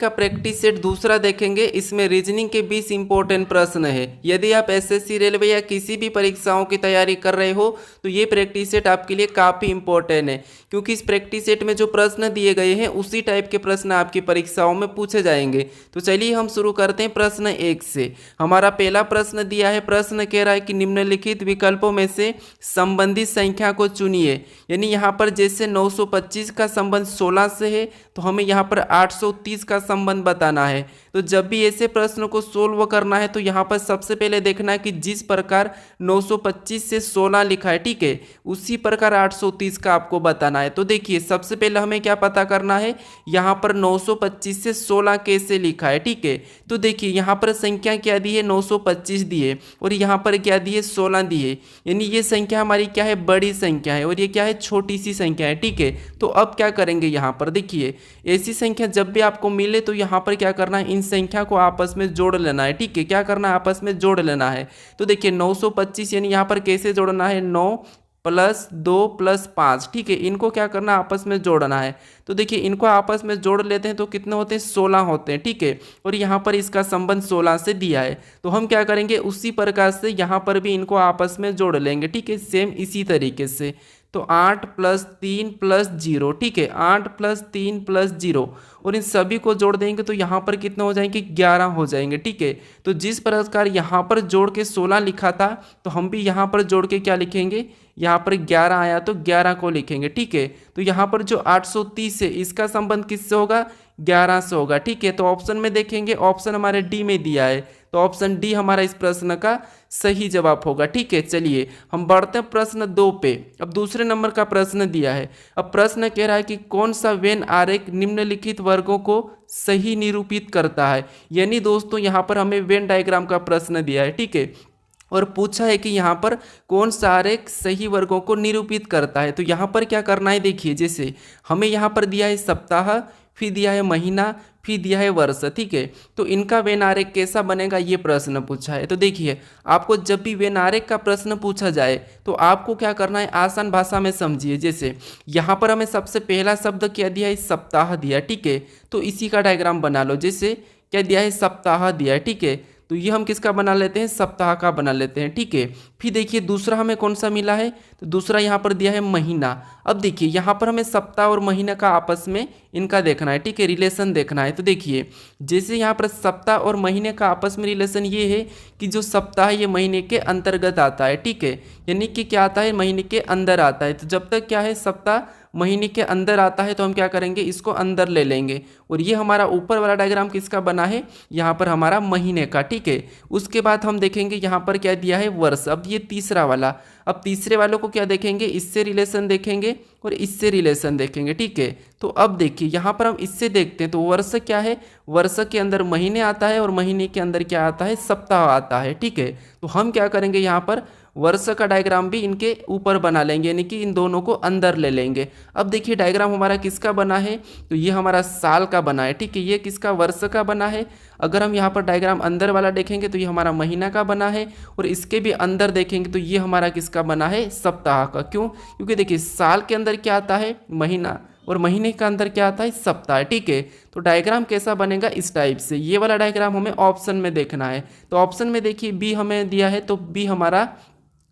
का practice set दूसरा देखेंगे। इसमें रीजनिंग के 20 इंपॉर्टेंट प्रश्न है। यदि आप एसएससी, रेलवे या किसी भी परीक्षाओं की तैयारी कर रहे हो तो ये प्रैक्टिस सेट आपके लिए काफ़ी इंपॉर्टेंट है, क्योंकि इस प्रैक्टिस सेट में जो प्रश्न दिए गए हैं उसी टाइप के प्रश्न आपकी परीक्षाओं में पूछे जाएंगे। तो चलिए हम शुरू करते हैं प्रश्न 1 से। हमारा पहला प्रश्न दिया है, प्रश्न कह रहा है कि निम्नलिखित विकल्पों में से संबंधित संख्या को चुनिए। यानी यहाँ पर जैसे 925 का संबंध 16 से है तो हमें यहाँ पर 830 का संबंध बताना है। तो जब भी ऐसे प्रश्न को सोल्व करना है तो यहाँ पर सबसे पहले देखना है कि जिस प्रकार 925 से 16 लिखा है, ठीक है, उसी प्रकार 830 का आपको बताना है। तो देखिए सबसे पहले हमें क्या पता करना है, यहाँ पर 925 से 16 कैसे लिखा है, ठीक है। तो देखिए यहाँ पर संख्या क्या दी है, 925 दी है और यहाँ पर क्या दी है, 16 दी है। यानी ये संख्या हमारी क्या है, बड़ी संख्या है और ये क्या है, छोटी सी संख्या है, ठीक है। तो अब क्या करेंगे, यहाँ पर देखिए ऐसी संख्या जब भी आपको मिले तो यहाँ पर क्या करना है, इन संख्या को आपस में जोड़ लेना है, ठीक है। क्या करना है, आपस में जोड़ लेना है। तो देखिए 925 यानी यहाँ पर कैसे जोड़ना है, 9 प्लस 2 प्लस 5, ठीक है। इनको क्या करना है, आपस में जोड़ना है। तो देखिए इनको आपस में जोड़ लेते हैं तो कितने होते हैं, 16 होते हैं, ठीक है। और यहाँ पर इसका संबंध 16 से दिया है तो हम क्या करेंगे, उसी प्रकार से यहाँ पर भी इनको आपस में जोड़ लेंगे, ठीक है, सेम इसी तरीके से। तो 8 प्लस 3 प्लस 0, ठीक है, 8 प्लस 3 प्लस 0 और इन सभी को जोड़ देंगे तो यहाँ पर कितने हो जाएंगे, 11 हो जाएंगे, ठीक है। तो जिस प्रकार यहाँ पर जोड़ के 16 लिखा था तो हम भी यहाँ पर जोड़ के क्या लिखेंगे, यहाँ पर 11 आया तो 11 को लिखेंगे, ठीक है। तो यहाँ पर जो 830 है इसका संबंध किससे होगा, 11 से होगा, ठीक है। तो ऑप्शन में देखेंगे, ऑप्शन हमारे डी में दिया है तो ऑप्शन डी हमारा इस प्रश्न का सही जवाब होगा, ठीक है। चलिए हम बढ़ते हैं प्रश्न 2 पे। अब दूसरे नंबर का प्रश्न दिया है। अब प्रश्न कह रहा है कि कौन सा वेन आरेख निम्नलिखित वर्गों को सही निरूपित करता है। यानी दोस्तों यहाँ पर हमें वेन डायग्राम का प्रश्न दिया है, ठीक है, और पूछा है कि यहाँ पर कौन सा आरेख सही वर्गों को निरूपित करता है। तो यहाँ पर क्या करना है, देखिए जैसे हमें यहाँ पर दिया है सप्ताह, फिर दिया है महीना, फिर दिया है वर्ष, ठीक है। तो इनका वेन आरेख कैसा बनेगा ये प्रश्न पूछा है। तो देखिए आपको जब भी वेन आरेख का प्रश्न पूछा जाए तो आपको क्या करना है, आसान भाषा में समझिए। जैसे यहाँ पर हमें सबसे पहला शब्द क्या दिया है, सप्ताह दिया, ठीक है। तो इसी का डायग्राम बना लो। जैसे क्या दिया है, सप्ताह दिया है, ठीक है। तो ये हम किसका बना लेते हैं, सप्ताह का बना लेते हैं, ठीक है। फिर देखिए दूसरा हमें कौन सा मिला है, तो दूसरा यहाँ पर दिया है महीना। अब देखिए यहाँ पर हमें सप्ताह और महीना का आपस में इनका देखना है, ठीक है, रिलेशन देखना है। तो देखिए जैसे यहाँ पर सप्ताह और महीने का आपस में रिलेशन ये है कि जो सप्ताह ये महीने के अंतर्गत आता है, ठीक है, यानी कि क्या आता है, महीने के अंदर आता है। तो जब तक क्या है, सप्ताह महीने के अंदर आता है तो हम क्या करेंगे, इसको अंदर ले लेंगे। और ये हमारा ऊपर वाला डायग्राम किसका बना है, यहाँ पर हमारा महीने का, ठीक है। उसके बाद हम देखेंगे यहाँ पर क्या दिया है, वर्ष। अब ये तीसरा वाला, अब तीसरे वालों को क्या देखेंगे, इससे रिलेशन देखेंगे और इससे रिलेशन देखेंगे, ठीक है। तो अब देखिए यहाँ पर हम इससे देखते हैं तो वर्ष क्या है, वर्ष के अंदर महीने आता है और महीने के अंदर क्या आता है, सप्ताह आता है, ठीक है। तो हम क्या करेंगे, यहाँ पर वर्ष का डायग्राम भी इनके ऊपर बना लेंगे, यानी कि इन दोनों को अंदर ले लेंगे। अब देखिए डायग्राम हमारा किसका बना है, तो ये हमारा साल का बना है, ठीक है। ये किसका, वर्ष का बना है। अगर हम यहाँ पर डायग्राम अंदर वाला देखेंगे तो ये हमारा महीना का बना है और इसके भी अंदर देखेंगे तो ये हमारा किसका बना है, सप्ताह का। क्यों, क्योंकि देखिए साल के अंदर क्या आता है, महीना, और महीने के अंदर क्या आता है, सप्ताह, ठीक है। तो डायग्राम कैसा बनेगा, इस टाइप से। ये वाला डायग्राम हमें ऑप्शन में देखना है। तो ऑप्शन में देखिए बी हमें दिया है तो बी हमारा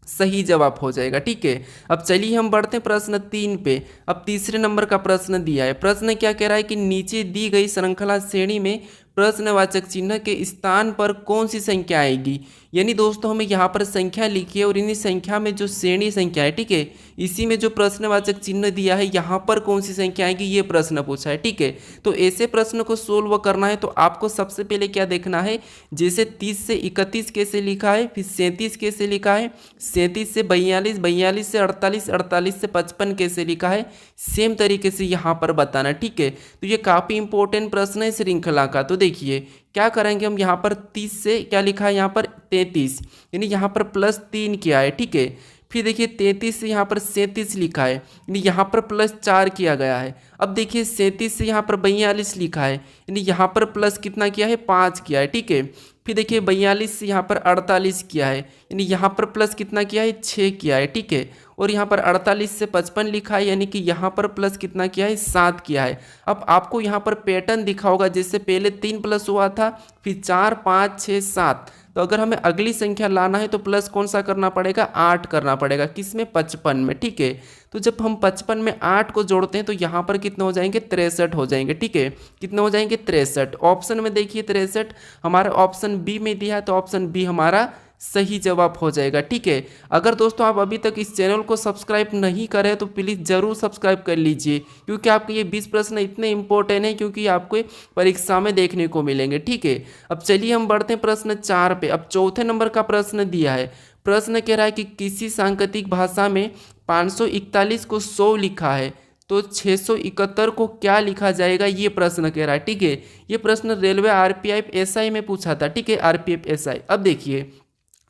सही जवाब हो जाएगा, ठीक है। अब चलिए हम बढ़ते हैं प्रश्न 3 पे। अब तीसरे नंबर का प्रश्न दिया है। प्रश्न क्या कह रहा है कि नीचे दी गई श्रृंखला श्रेणी में प्रश्नवाचक चिन्ह के स्थान पर कौन सी संख्या आएगी। यानी दोस्तों हमें यहाँ पर संख्या लिखी है और इन्हीं संख्या में जो श्रेणी संख्या है, ठीक है, इसी में जो प्रश्नवाचक चिन्ह दिया है यहाँ पर कौन सी संख्या आएगी ये प्रश्न पूछा है, ठीक है। तो ऐसे प्रश्न को सोल्व करना है तो आपको सबसे पहले क्या देखना है, जैसे 30 से 31 कैसे लिखा है, फिर 37 कैसे लिखा है, 37 से 42, 42 से 48, 48 से 55 कैसे लिखा है, सेम तरीके से यहाँ पर बताना, ठीक है। तो ये काफ़ी इंपॉर्टेंट प्रश्न है श्रृंखला का। तो देखिए क्या करेंगे हम, यहाँ पर 30 से क्या लिखा है, यहाँ पर 33, यानी यहाँ पर +3 किया है, ठीक है। फिर देखिए 33 से यहाँ पर 37 लिखा है, यानी यहाँ पर +4 किया गया है। अब देखिए 37 से यहाँ पर 42 लिखा है, यानी यहाँ पर प्लस कितना किया है, 5 किया है, ठीक है। फिर देखिए 42 से यहाँ पर 48 किया है, यानी यहाँ पर प्लस कितना किया है, 6 किया है, ठीक है। और यहाँ पर 48 से 55 लिखा है, यानी कि यहाँ पर प्लस कितना किया है, 7 किया है। अब आपको यहाँ पर पैटर्न दिखा होगा, जैसे पहले 3 प्लस हुआ था, फिर 4 5 6 7। तो अगर हमें अगली संख्या लाना है तो प्लस कौन सा करना पड़ेगा, 8 करना पड़ेगा। किस में, 55 में। ठीक है, तो जब हम 55 में 8 को जोड़ते हैं तो यहाँ पर कितने हो जाएंगे, 63 हो जाएंगे। ठीक है, कितने हो जाएंगे, 63। ऑप्शन में देखिए 63 हमारा ऑप्शन बी में दिया है, तो ऑप्शन बी हमारा सही जवाब हो जाएगा। ठीक है, अगर दोस्तों आप अभी तक इस चैनल को सब्सक्राइब नहीं करें तो प्लीज़ ज़रूर सब्सक्राइब कर लीजिए, क्योंकि आपके ये 20 प्रश्न इतने इंपॉर्टेंट हैं, क्योंकि आपको परीक्षा में देखने को मिलेंगे। ठीक है, अब चलिए हम बढ़ते हैं प्रश्न 4 पे। अब चौथे नंबर का प्रश्न दिया है। प्रश्न कह रहा है कि किसी सांकेतिक भाषा में 541 को 100 लिखा है, तो 671 को क्या लिखा जाएगा, ये प्रश्न कह रहा है। ठीक है, ये प्रश्न रेलवे आरपीएफ एसआई में पूछा था। ठीक है, आरपीएफ एसआई। अब देखिए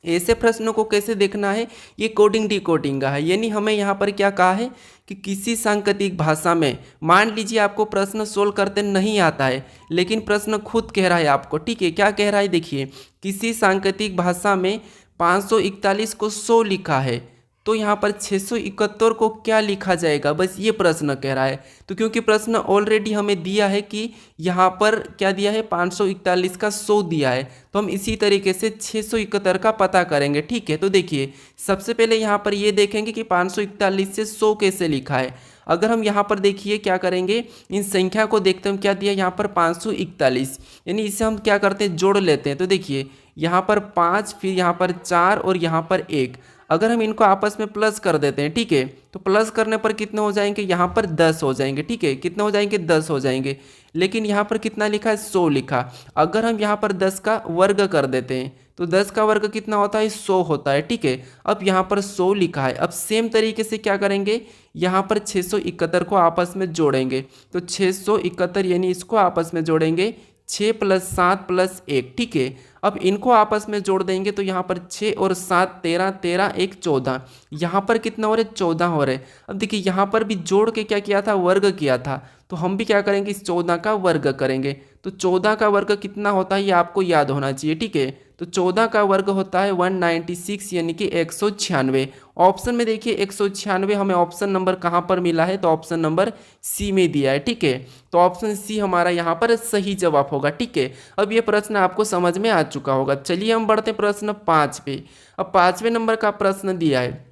ऐसे प्रश्नों को कैसे देखना है, ये कोडिंग डिकोडिंग का है। यानी हमें यहाँ पर क्या कहा है कि किसी सांकेतिक भाषा में, मान लीजिए आपको प्रश्न सोल्व करते नहीं आता है, लेकिन प्रश्न खुद कह रहा है आपको। ठीक है, क्या कह रहा है, देखिए किसी सांकेतिक भाषा में 541 को 100 लिखा है, तो यहाँ पर 671 को क्या लिखा जाएगा, बस ये प्रश्न कह रहा है। तो क्योंकि प्रश्न ऑलरेडी हमें दिया है कि यहाँ पर क्या दिया है, 541 का 100 दिया है, तो हम इसी तरीके से 671 का पता करेंगे। ठीक है, तो देखिए सबसे पहले यहाँ पर ये देखेंगे कि 541 से 100 कैसे लिखा है। अगर हम यहाँ पर देखिए क्या करेंगे, इन संख्या को देखते हैं, क्या दिया यहाँ पर 541, यानी इसे हम क्या करते हैं, जोड़ लेते हैं। तो देखिए यहाँ पर 5, फिर यहाँ पर 4 और यहाँ पर 1। अगर हम इनको आपस में प्लस कर देते हैं, ठीक है, तो प्लस करने पर कितने हो जाएंगे, यहाँ पर 10 हो जाएंगे। ठीक है, कितने हो जाएंगे, 10 हो जाएंगे। लेकिन यहाँ पर कितना लिखा है, 100 लिखा। अगर हम यहाँ पर 10 का वर्ग कर देते हैं तो 10 का वर्ग कितना होता है, 100 होता है। ठीक है, अब यहाँ पर 100 लिखा है। अब सेम तरीके से क्या करेंगे, यहाँ पर 671 को आपस में जोड़ेंगे। तो 671 यानी इसको आपस में जोड़ेंगे, 6 + 7 + 1। ठीक है, अब इनको आपस में जोड़ देंगे तो यहाँ पर 6 और 7 13, 13 1 14। यहाँ पर कितना हो रहा है, 14 हो रहे। अब देखिए यहाँ पर भी जोड़ के क्या किया था, वर्ग किया था, तो हम भी क्या करेंगे, इस 14 का वर्ग करेंगे। तो 14 का वर्ग कितना होता है, ये आपको याद होना चाहिए। ठीक है, तो 14 का वर्ग होता है 196, यानी कि 196। ऑप्शन में देखिए 196 हमें ऑप्शन नंबर कहाँ पर मिला है, तो ऑप्शन नंबर सी में दिया है। ठीक है, तो ऑप्शन सी हमारा यहाँ पर सही जवाब होगा। ठीक है, अब ये प्रश्न आपको समझ में आ चुका होगा। चलिए हम बढ़ते हैं प्रश्न 5 पे। अब 5वें नंबर का प्रश्न दिया है।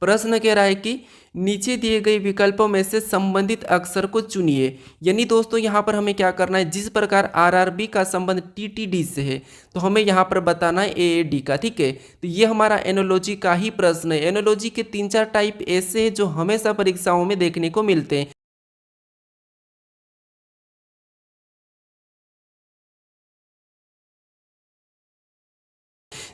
प्रश्न कह रहा है कि नीचे दिए गए विकल्पों में से संबंधित अक्षर को चुनिए। यानी दोस्तों यहाँ पर हमें क्या करना है, जिस प्रकार आरआरबी का संबंध टीटीडी से है, तो हमें यहाँ पर बताना है एएडी का। ठीक है, तो ये हमारा एनोलॉजी का ही प्रश्न है। एनोलॉजी के 3-4 टाइप ऐसे हैं जो हमेशा परीक्षाओं में देखने को मिलते हैं।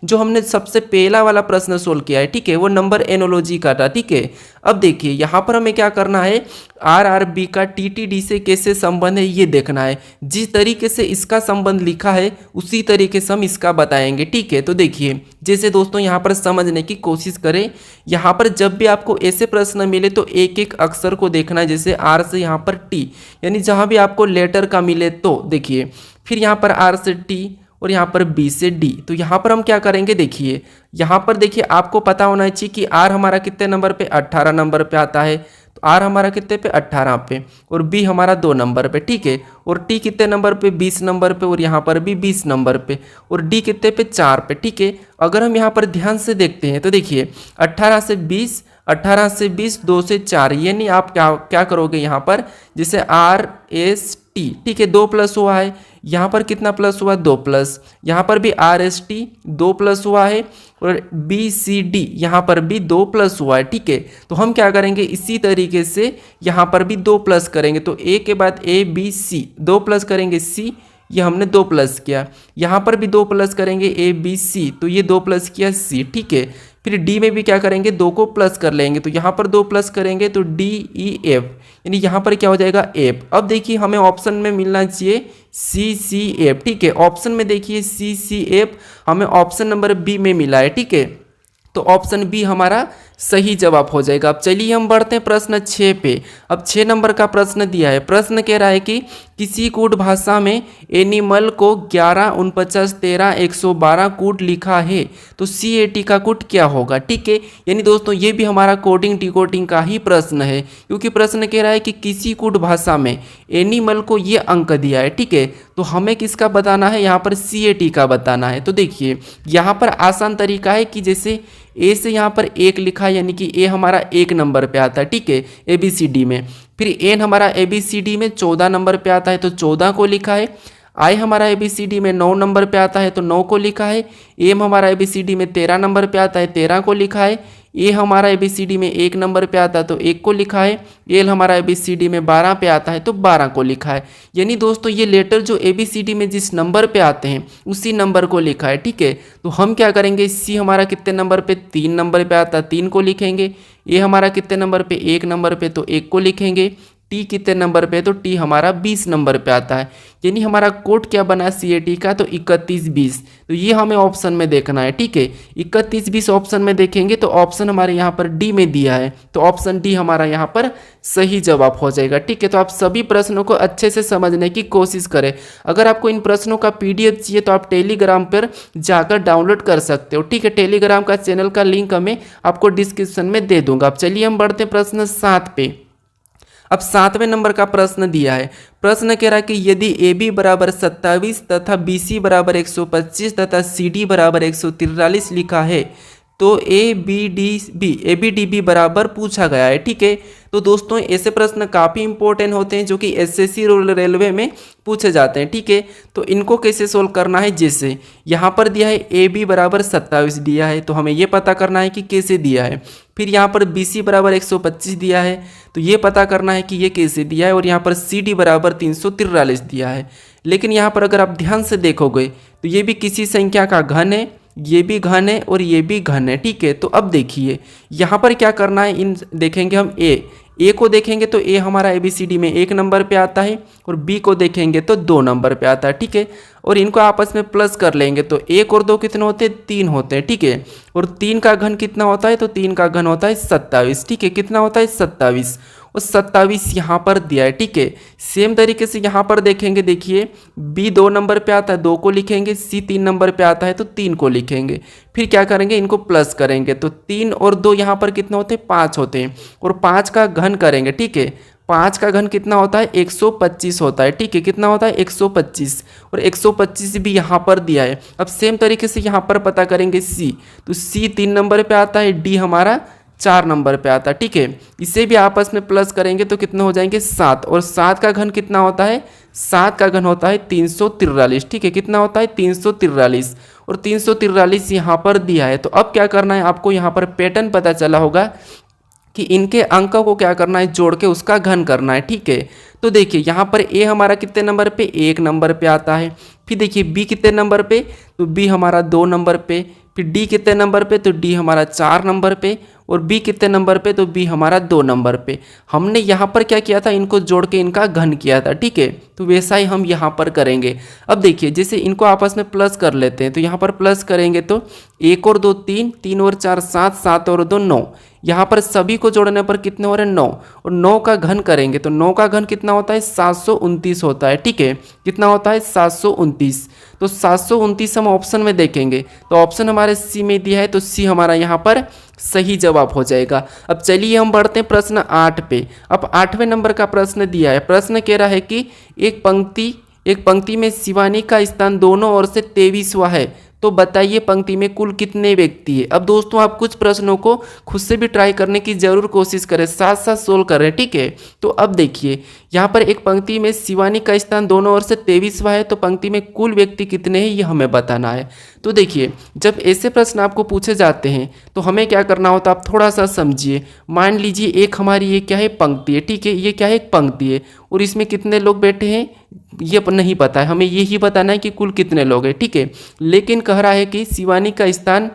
जो हमने सबसे पहला वाला प्रश्न सोल्व किया है, ठीक है, वो नंबर एनोलॉजी का था। ठीक है, अब देखिए यहाँ पर हमें क्या करना है, आरआरबी का टीटीडी से कैसे संबंध है ये देखना है। जिस तरीके से इसका संबंध लिखा है उसी तरीके से हम इसका बताएंगे। ठीक है, तो देखिए जैसे दोस्तों यहाँ पर समझने की कोशिश करें। यहाँ पर जब भी आपको ऐसे प्रश्न मिले तो एक एक अक्षर को देखना है, जैसे आर से यहाँ पर टी, यानी जहाँ भी आपको लेटर का मिले तो देखिए, फिर यहाँ पर आर से टी और यहाँ पर बी से डी। तो यहाँ पर हम क्या करेंगे, देखिए यहाँ पर देखिए आपको पता होना चाहिए कि आर हमारा कितने नंबर पे, 18 नंबर पे आता है। तो आर हमारा कितने पे, 18 पे, और बी हमारा 2 नंबर पे। ठीक है, और टी कितने नंबर पे, 20 नंबर पे, और यहाँ पर भी 20 नंबर पे, और डी कितने पे, 4 पे। ठीक है, अगर हम यहाँ पर ध्यान से देखते हैं तो देखिए 18 से 20, 18 से 20, 2 से 4, यानी आप क्या करोगे यहाँ पर, जैसे आर एस टी, ठीक है, 2 प्लस हुआ है, यहाँ पर कितना प्लस हुआ, 2 प्लस, यहाँ पर भी आर एस टी 2 प्लस हुआ है, और बी सी डी यहाँ पर भी 2 प्लस हुआ है। ठीक है, तो हम क्या करेंगे, इसी तरीके से यहाँ पर भी 2 प्लस करेंगे। तो ए के बाद ए बी सी, 2 प्लस करेंगे सी, ये हमने 2 प्लस किया। यहाँ पर भी 2 प्लस करेंगे ए बी सी, तो ये 2 प्लस किया सी। ठीक है, फिर डी में भी क्या करेंगे, 2 को प्लस कर लेंगे, तो यहाँ पर 2 प्लस करेंगे तो डी ई एफ, यानी यहाँ पर क्या हो जाएगा, एफ। अब देखिए हमें ऑप्शन में मिलना चाहिए सी सी एफ। ठीक है, ऑप्शन में देखिए सी सी एफ हमें ऑप्शन नंबर बी में मिला है। ठीक है, तो ऑप्शन बी हमारा सही जवाब हो जाएगा। अब चलिए हम बढ़ते हैं प्रश्न 6 पे। अब 6 नंबर का प्रश्न दिया है। प्रश्न कह रहा है कि किसी कूट भाषा में एनिमल को 11, 49, 13, 112 कूट लिखा है तो CAT का कूट क्या होगा। ठीक है, यानी दोस्तों ये भी हमारा कोडिंग डिकोडिंग का ही प्रश्न है, क्योंकि प्रश्न कह रहा है कि किसी कूट भाषा में एनिमल को ये अंक दिया है। ठीक है, तो हमें किसका बताना है, यहाँ पर CAT का बताना है। तो देखिए यहाँ पर आसान तरीका है कि जैसे ए से यहाँ पर 1 लिखा है, यानी कि ए हमारा 1 नंबर पे आता है। ठीक है, ABCD में। फिर एन हमारा ABCD में 14 नंबर पे आता है तो 14 को लिखा है। आई हमारा ABCD में 9 नंबर पे आता है तो 9 को लिखा है। एम हमारा ABCD में 13 नंबर पे आता है 13 को लिखा है। ए हमारा ABCD में 1 नंबर पे आता है तो 1 को लिखा है। एल हमारा ABCD में 12 पे आता है तो 12 को लिखा है। यानी दोस्तों ये लेटर जो ABCD में जिस नंबर पे आते हैं उसी नंबर को लिखा है। ठीक है, तो हम क्या करेंगे, सी हमारा कितने नंबर पे, 3 नंबर पे आता है 3 को लिखेंगे। ए हमारा कितने नंबर पे, 1 नंबर पे तो 1 को लिखेंगे। टी कितने नंबर पे, तो टी हमारा 20 नंबर पे आता है। यानी हमारा कोड क्या बना CAT का, तो 31-20। तो ये हमें ऑप्शन में देखना है। ठीक है, 31-20 ऑप्शन में देखेंगे तो ऑप्शन हमारे यहाँ पर डी में दिया है, तो ऑप्शन डी हमारा यहाँ पर सही जवाब हो जाएगा। ठीक है, तो आप सभी प्रश्नों को अच्छे से समझने की कोशिश करें। अगर आपको इन प्रश्नों का PDF चाहिए तो आप टेलीग्राम पर जाकर डाउनलोड कर सकते हो। ठीक है, टेलीग्राम का चैनल का लिंक मैं आपको डिस्क्रिप्शन में दे दूंगा। अब चलिए हम बढ़ते हैं प्रश्न 7 पे। अब 7वें नंबर का प्रश्न दिया है। प्रश्न कह रहा है कि यदि AB बराबर 27 तथा BC बराबर 125 तथा CD बराबर 143 लिखा है तो ABDB बराबर पूछा गया है। ठीक है, तो दोस्तों ऐसे प्रश्न काफ़ी इंपॉर्टेंट होते हैं जो कि SSC रेलवे में पूछे जाते हैं। ठीक है, तो इनको कैसे सोल्व करना है, जैसे यहाँ पर दिया है AB बराबर 27 दिया है तो हमें ये पता करना है कि कैसे दिया है। फिर यहाँ पर BC बराबर 125 दिया है तो ये पता करना है कि ये कैसे दिया है। और यहाँ पर CD बराबर 343 दिया है। लेकिन यहाँ पर अगर आप ध्यान से देखोगे तो ये भी किसी संख्या का घन है, ये भी घन है और ये भी घन है। ठीक है, तो अब देखिए यहाँ पर क्या करना है, इन देखेंगे हम ए को देखेंगे तो ए हमारा ABCD में 1 नंबर पे आता है और B को देखेंगे तो 2 नंबर पे आता है। ठीक है, और इनको आपस में प्लस कर लेंगे तो 1 और 2 कितने होते हैं, 3 होते हैं। ठीक है, और 3 का घन कितना होता है, तो 3 का घन होता है 27। ठीक है, कितना होता है 27, और 27 यहाँ पर दिया है। ठीक है, सेम तरीके से यहाँ पर देखेंगे, देखिए B 2 नंबर पे आता है 2 को लिखेंगे, C 3 नंबर पे आता है तो 3 को लिखेंगे। फिर क्या करेंगे, इनको प्लस करेंगे तो 3 और 2 यहाँ पर कितना होते हैं, 5 होते हैं, और 5 का घन करेंगे। ठीक है, 5 का घन कितना होता है, 125 होता है। ठीक है, कितना होता है 125, और 125 भी यहाँ पर दिया है। अब सेम तरीके से यहाँ पर पता करेंगे C, तो C 3 नंबर पे आता है, D हमारा 4 नंबर पे आता है। ठीक है, इसे भी आपस में प्लस करेंगे तो कितना हो जाएंगे 7, और 7 का घन कितना होता है, 7 का घन होता है 343। ठीक है, कितना होता है 343, और 343 यहाँ पर दिया है। तो अब क्या करना है, आपको यहाँ पर पैटर्न पता चला होगा कि इनके अंकों को क्या करना है, जोड़ के उसका घन करना है। ठीक है, तो देखिए यहाँ पर A हमारा कितने नंबर पे, 1 नंबर पे आता है। फिर देखिए B कितने नंबर पे, तो B हमारा 2 नंबर पे। फिर D कितने नंबर पे, तो D हमारा 4 नंबर पे। और B कितने नंबर पे, तो B हमारा 2 नंबर पे। हमने यहाँ पर क्या किया था, इनको जोड़ के इनका घन किया था। ठीक है, तो वैसा ही हम यहाँ पर करेंगे। अब देखिए जैसे इनको आपस में प्लस कर लेते हैं तो यहाँ पर प्लस करेंगे तो 1 और 2 3, 3 और 4 7, 7 और 2 9। यहाँ पर सभी को जोड़ने पर कितने हो रहे हैं, 9, और 9 का घन करेंगे तो 9 का घन कितना होता है, 729 होता है। ठीक है, कितना होता है 729, तो 729 हम ऑप्शन में देखेंगे तो ऑप्शन हमारे C में दिया है तो C हमारा यहाँ पर सही जवाब हो जाएगा। अब चलिए हम बढ़ते हैं प्रश्न 8 पे। अब 8वें नंबर का प्रश्न दिया है। प्रश्न कह रहा है कि एक पंक्ति में शिवानी का स्थान दोनों ओर से 23वां है तो बताइए पंक्ति में कुल कितने व्यक्ति है। अब दोस्तों आप कुछ प्रश्नों को खुद से भी ट्राई करने की जरूर कोशिश करें, साथ साथ सोल्व करें। ठीक है, तो अब देखिए यहाँ पर एक पंक्ति में शिवानी का स्थान दोनों ओर से 23वां है तो पंक्ति में कुल व्यक्ति कितने हैं ये हमें बताना है। तो देखिए जब ऐसे प्रश्न आपको पूछे जाते हैं तो हमें क्या करना होता है, आप थोड़ा सा समझिए। मान लीजिए एक हमारी ये क्या है, पंक्ति है। ठीक है, ये क्या है, एक पंक्ति है और इसमें कितने लोग बैठे हैं ये नहीं पता है, हमें यही बताना है कि कुल कितने लोग हैं। ठीक है, लेकिन कह रहा है कि शिवानी का स्थान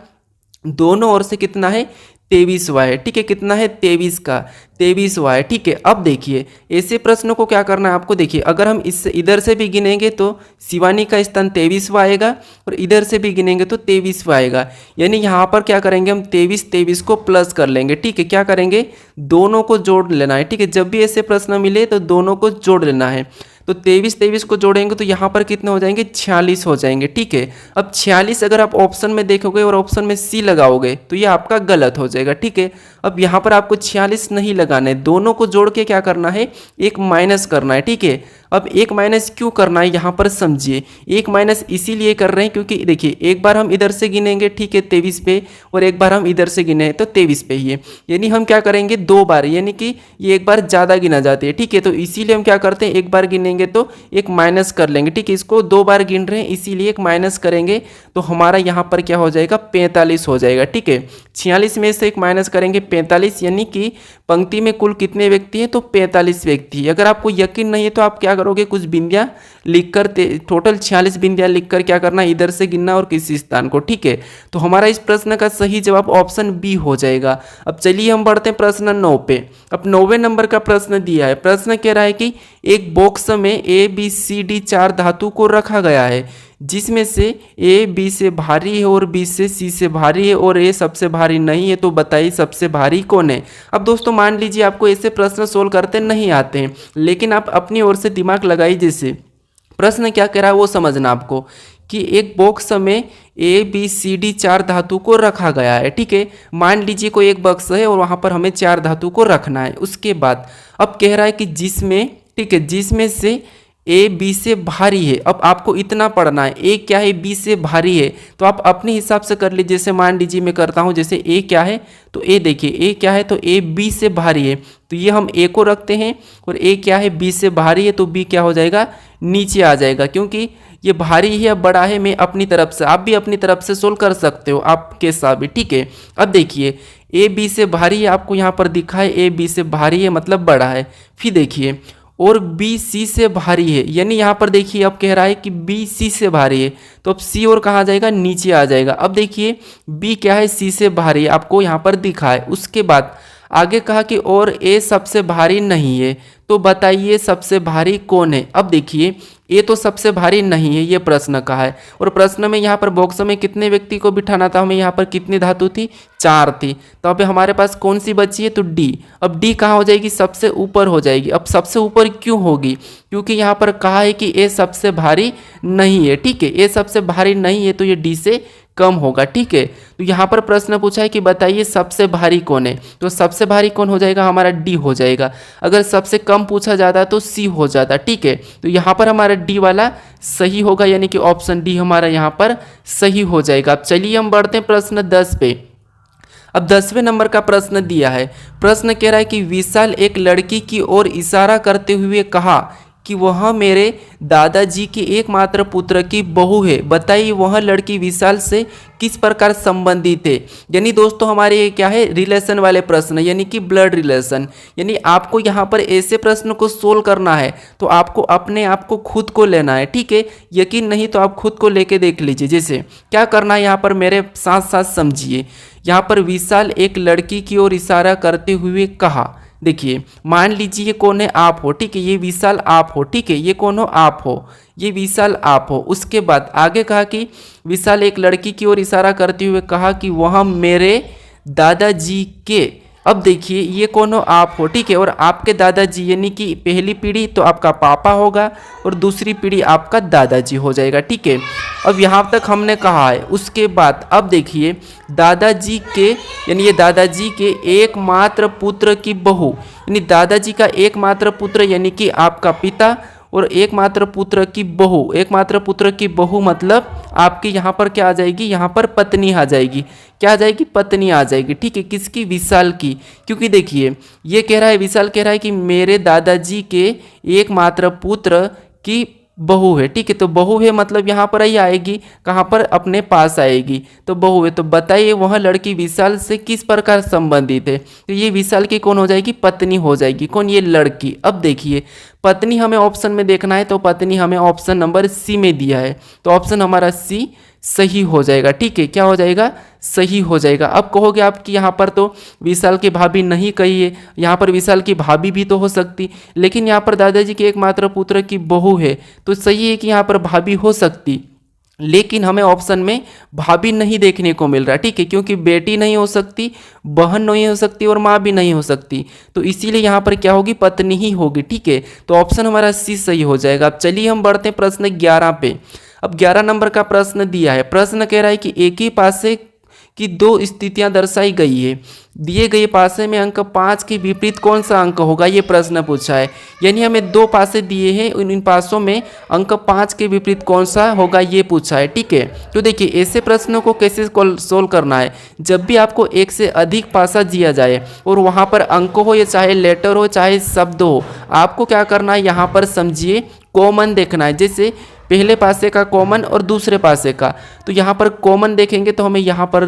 दोनों ओर से कितना है, 23वां है, ठीक है। कितना है? 23 का 23वां है, ठीक है। अब देखिए ऐसे प्रश्नों को क्या करना है आपको, देखिए अगर हम इससे इधर से भी गिनेंगे तो शिवानी का स्थान 23वां आएगा और इधर से भी गिनेंगे तो 23वां आएगा। यानी यहाँ पर क्या करेंगे हम 23 को प्लस कर लेंगे, ठीक है। क्या करेंगे? दोनों को जोड़ लेना है, ठीक है। जब भी ऐसे प्रश्न मिले तो दोनों को जोड़ लेना है। तो 23 को जोड़ेंगे तो यहाँ पर कितने हो जाएंगे? 46 हो जाएंगे, ठीक है। अब 46 अगर आप ऑप्शन में देखोगे और ऑप्शन में सी लगाओगे तो ये आपका गलत हो जाएगा, ठीक है। अब यहाँ पर आपको 46 नहीं लगाना है, दोनों को जोड़ के क्या करना है? एक माइनस करना है, ठीक है। अब एक माइनस क्यों करना है यहाँ पर समझिए। एक माइनस इसीलिए कर रहे हैं क्योंकि देखिए एक बार हम इधर से गिनेंगे, ठीक है, 23 पे, और एक बार हम इधर से गिने तो 23 पे ही है। यानी हम क्या करेंगे? 2 बार, यानी कि ये एक बार ज़्यादा गिना जाती है, ठीक है। तो इसीलिए हम क्या करते हैं? एक बार गिनेंगे तो एक माइनस कर लेंगे, ठीक है। इसको 2 बार गिन रहे हैं इसीलिए एक माइनस करेंगे तो हमारा यहाँ पर क्या हो जाएगा? 45 हो जाएगा, ठीक है। 46 में से एक माइनस करेंगे 45, यानी कि पंक्ति में कुल कितने व्यक्ति हैं? तो 45 व्यक्ति। अगर आपको यकीन नहीं है तो आप क्या करोगे? कुछ बिंदियां लिखकर टोटल 46 बिंदियां लिखकर क्या करना? इधर से गिनना और किसी स्थान को, ठीक है। तो हमारा इस प्रश्न का सही जवाब ऑप्शन बी हो जाएगा। अब चलिए हम बढ़ते हैं प्रश्न 9 पे। अब 9वें नंबर का प्रश्न दिया है। प्रश्न कह रहा है कि एक बॉक्स में ए बी सी डी 4 धातु को रखा गया है जिसमें से ए बी से भारी है और बी से सी से भारी है और ए सबसे भारी नहीं है, तो बताइए सबसे भारी कौन है। अब दोस्तों मान लीजिए आपको ऐसे प्रश्न सोल्व करते नहीं आते हैं, लेकिन आप अपनी ओर से दिमाग लगाइए। जैसे प्रश्न क्या कह रहा है वो समझना आपको, कि एक बॉक्स में ए बी सी डी 4 धातु को रखा गया है, ठीक है। मान लीजिए कोई एक बॉक्स है और वहाँ पर हमें 4 धातु को रखना है। उसके बाद अब कह रहा है कि जिसमें, ठीक है, जिसमें से ए बी से भारी है। अब आपको इतना पढ़ना है, ए क्या है? बी से भारी है। तो आप अपने हिसाब से कर लीजिए। जैसे मान लीजिए मैं करता हूँ, जैसे ए क्या है तो ए देखिए ए क्या है तो ए बी से भारी है, तो ये हम ए को रखते हैं। और ए क्या है? बी से भारी है, तो बी क्या हो जाएगा? नीचे आ जाएगा, क्योंकि ये भारी है या बड़ा है। मैं अपनी तरफ से, आप भी अपनी तरफ से सोल्व कर सकते हो आपके साथ भी, ठीक है। अब देखिए ए बी से भारी है, आपको यहाँ पर दिखा है ए बी से भारी है मतलब बड़ा है। फिर देखिए और बी सी से भारी है, यानी यहाँ पर देखिए अब कह रहा है कि बी सी से भारी है, तो अब सी और कहाँ जाएगा? नीचे आ जाएगा। अब देखिए बी क्या है? सी से भारी है, आपको यहाँ पर दिखा है। उसके बाद आगे कहा कि और ए सबसे भारी नहीं है, तो बताइए सबसे भारी कौन है। अब देखिए ए तो सबसे भारी नहीं है, ये प्रश्न का है। और प्रश्न में यहाँ पर बॉक्स में कितने व्यक्ति को बिठाना था हमें? यहाँ पर कितनी धातु थी? 4 थी। तो अब हमारे पास कौन सी बची है? तो डी। अब डी कहाँ हो जाएगी? सबसे ऊपर हो जाएगी। अब सबसे ऊपर क्यों होगी? क्योंकि यहाँ पर कहा है कि ए सबसे भारी नहीं है, ठीक है। ए सबसे भारी नहीं है तो ये डी से कम होगा, ठीक है। तो यहाँ पर प्रश्न पूछा है कि बताइए सबसे भारी कौन है, तो सबसे भारी कौन हो जाएगा? हमारा डी हो जाएगा। अगर सबसे कम पूछा जाता तो सी हो जाता, ठीक है। तो यहाँ पर हमारा डी वाला सही होगा, यानी कि ऑप्शन डी हमारा यहाँ पर सही हो जाएगा। अब चलिए हम बढ़ते हैं प्रश्न 10 पे। अब 10वें नंबर का प्रश्न दिया है। प्रश्न कह रहा है कि विशाल एक लड़की की ओर इशारा करते हुए कहा कि वह मेरे दादाजी के एकमात्र पुत्र की बहू है, बताइए वह लड़की विशाल से किस प्रकार संबंधित है। यानी दोस्तों हमारे ये क्या है? रिलेशन वाले प्रश्न, यानी कि ब्लड रिलेशन। यानी आपको यहाँ पर ऐसे प्रश्न को सोल्व करना है तो आपको अपने आप को खुद को लेना है, ठीक है। यकीन नहीं तो आप खुद को लेके देख लीजिए। जैसे क्या करना है, यहाँ पर मेरे साथ साथ समझिए। यहाँ पर विशाल एक लड़की की ओर इशारा करते हुए कहा, देखिए मान लीजिए ये कौन है? आप हो, ठीक है। ये विशाल आप हो, ठीक है। ये कौन हो? आप हो। ये विशाल आप हो। उसके बाद आगे कहा कि विशाल एक लड़की की ओर इशारा करते हुए कहा कि वह मेरे दादाजी के, अब देखिए ये कौन हो? आप हो, ठीक है। और आपके दादाजी यानी कि पहली पीढ़ी तो आपका पापा होगा और दूसरी पीढ़ी आपका दादाजी हो जाएगा, ठीक है। अब यहाँ तक हमने कहा है। उसके बाद अब देखिए दादाजी के, यानी ये दादाजी के एकमात्र पुत्र की बहू, यानी दादाजी का एकमात्र पुत्र यानी कि आपका पिता, और एकमात्र पुत्र की बहू, एकमात्र पुत्र की बहू मतलब आपके यहाँ पर क्या आ जाएगी? यहाँ पर पत्नी आ जाएगी। क्या आ जाएगी? पत्नी आ जाएगी, ठीक है। किसकी? विशाल की। क्योंकि देखिए ये कह रहा है, विशाल कह रहा है कि मेरे दादाजी के एकमात्र पुत्र की बहू है, ठीक है। तो बहू है मतलब यहाँ पर ही आएगी, कहाँ पर? अपने पास आएगी, तो बहू है। तो बताइए वह लड़की विशाल से किस प्रकार संबंधित है? तो ये विशाल की कौन हो जाएगी? पत्नी हो जाएगी। कौन? ये लड़की। अब देखिए पत्नी हमें ऑप्शन में देखना है, तो पत्नी हमें ऑप्शन नंबर सी में दिया है, तो ऑप्शन हमारा सी सही हो जाएगा। ठीक है, क्या हो जाएगा, सही हो जाएगा। अब कहोगे आप कि यहाँ पर तो विशाल की भाभी नहीं कही है, यहाँ पर विशाल की भाभी भी तो हो सकती, लेकिन यहाँ पर दादाजी के एकमात्र पुत्र की बहू है, तो सही है कि यहाँ पर भाभी हो सकती, लेकिन हमें ऑप्शन में भाभी नहीं देखने को मिल रहा। ठीक है, क्योंकि बेटी नहीं हो सकती, बहन नहीं हो सकती और माँ भी नहीं हो सकती, तो इसीलिए यहाँ पर क्या होगी, पत्नी ही होगी। ठीक है, तो ऑप्शन हमारा सी सही हो जाएगा। अब चलिए हम बढ़ते हैं प्रश्न 11 पे। अब 11 नंबर का प्रश्न दिया है, प्रश्न कह रहा है कि एक ही पासे की दो स्थितियां दर्शाई गई है, दिए गए पासे में अंक 5 के विपरीत कौन सा अंक होगा, ये प्रश्न पूछा है। यानी हमें दो पासे दिए हैं, इन पासों में अंक 5 के विपरीत कौन सा होगा ये पूछा है। ठीक है, तो देखिए ऐसे प्रश्नों को कैसे सोल्व करना है, जब भी आपको एक से अधिक पासा दिया जाए और वहाँ पर अंक हो या चाहे लेटर हो चाहे शब्द हो, आपको क्या करना है, यहाँ पर समझिए कॉमन देखना है। जैसे पहले पासे का कॉमन और दूसरे पासे का, तो यहाँ पर कॉमन देखेंगे तो हमें यहाँ पर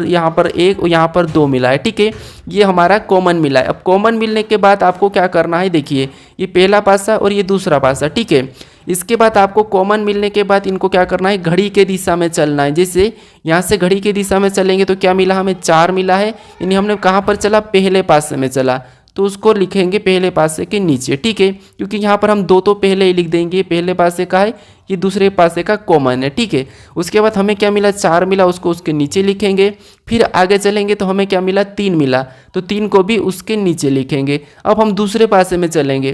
एक और यहाँ पर दो मिला है। ठीक है, ये हमारा कॉमन मिला है। अब कॉमन मिलने के बाद आपको क्या करना है, देखिए ये पहला पासा और ये दूसरा पासा। ठीक है, इसके बाद आपको कॉमन मिलने के बाद इनको क्या करना है, घड़ी के दिशा में चलना है। जैसे यहाँ से घड़ी के दिशा में चलेंगे तो क्या मिला, हमें 4 मिला है, यानी हमने कहाँ पर चला, पहले पासे में चला, तो उसको लिखेंगे पहले पासे के नीचे। ठीक है, क्योंकि यहाँ पर हम दो तो पहले ही लिख देंगे, पहले पासे का है, ये दूसरे पासे का कॉमन है। ठीक है, उसके बाद हमें क्या मिला, 4 मिला, उसको उसके नीचे लिखेंगे। फिर आगे चलेंगे तो हमें क्या मिला, 3 मिला, तो 3 को भी उसके नीचे लिखेंगे। अब हम दूसरे पासे में चलेंगे,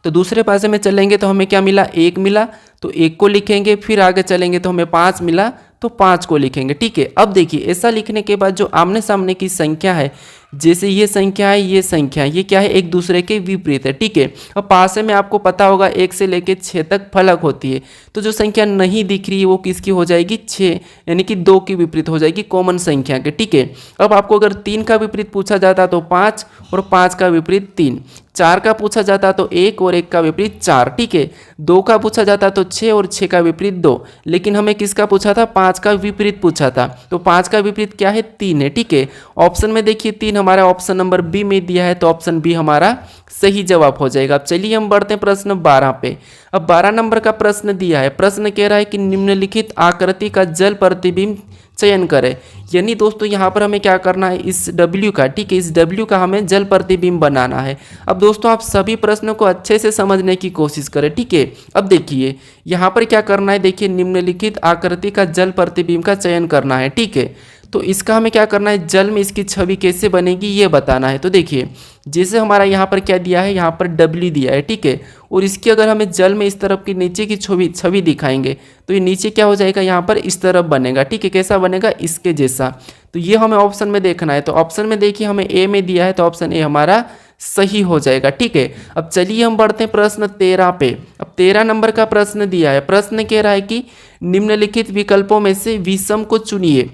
तो दूसरे पासे में चलेंगे तो हमें क्या मिला, 1 मिला, तो 1 को लिखेंगे। फिर आगे चलेंगे तो हमें 5 मिला, तो 5 को लिखेंगे। ठीक है, अब देखिए ऐसा लिखने के बाद जो आमने सामने की संख्या है, जैसे ये संख्या है, ये संख्या है, ये क्या है, एक दूसरे के विपरीत है। ठीक है, अब पासे में आपको पता होगा 1 से लेकर 6 तक फलक होती है, तो जो संख्या नहीं दिख रही है वो किसकी हो जाएगी, 6, यानी कि 2 की विपरीत हो जाएगी कॉमन संख्या के। ठीक है, अब आपको अगर 3 का विपरीत पूछा जाता तो 5 और 5 का विपरीत 3, 4 का पूछा जाता तो 1 और 1 का विपरीत 4। ठीक है, 2 का पूछा जाता तो 6 और 6 का विपरीत 2, लेकिन हमें किसका पूछा था, 5 का विपरीत पूछा था, तो 5 का विपरीत क्या है, 3 है। ठीक है, ऑप्शन में देखिए 3 हमारा ऑप्शन नंबर बी में दिया है, तो ऑप्शन बी हमारा सही जवाब हो जाएगा। अब चलिए हम बढ़ते हैं प्रश्न 12 पे। अब 12 नंबर का प्रश्न दिया है, प्रश्न कह रहा है कि निम्नलिखित आकृति का जल प्रतिबिंब चयन करें। यानी दोस्तों यहाँ पर हमें क्या करना है, इस W का, ठीक है, इस W का हमें जल प्रतिबिंब बनाना है। अब दोस्तों आप सभी प्रश्नों को अच्छे से समझने की कोशिश करें। ठीक है, अब देखिए यहाँ पर क्या करना है, देखिए निम्नलिखित आकृति का जल प्रतिबिंब का चयन करना है। ठीक है, तो इसका हमें क्या करना है, जल में इसकी छवि कैसे बनेगी ये बताना है। तो देखिए जैसे हमारा यहाँ पर क्या दिया है, यहाँ पर W दिया है। ठीक है, और इसकी अगर हमें जल में इस तरफ की नीचे की छवि दिखाएंगे तो ये नीचे क्या हो जाएगा, यहाँ पर इस तरफ बनेगा। ठीक है, कैसा बनेगा, इसके जैसा। तो ये हमें ऑप्शन में देखना है, तो ऑप्शन में देखिए हमें ए में दिया है, तो ऑप्शन ए हमारा सही हो जाएगा। ठीक है, अब चलिए हम बढ़ते हैं प्रश्न 13 पे। अब 13 नंबर का प्रश्न दिया है, प्रश्न कह रहा है कि निम्नलिखित विकल्पों में से विषम को चुनिए।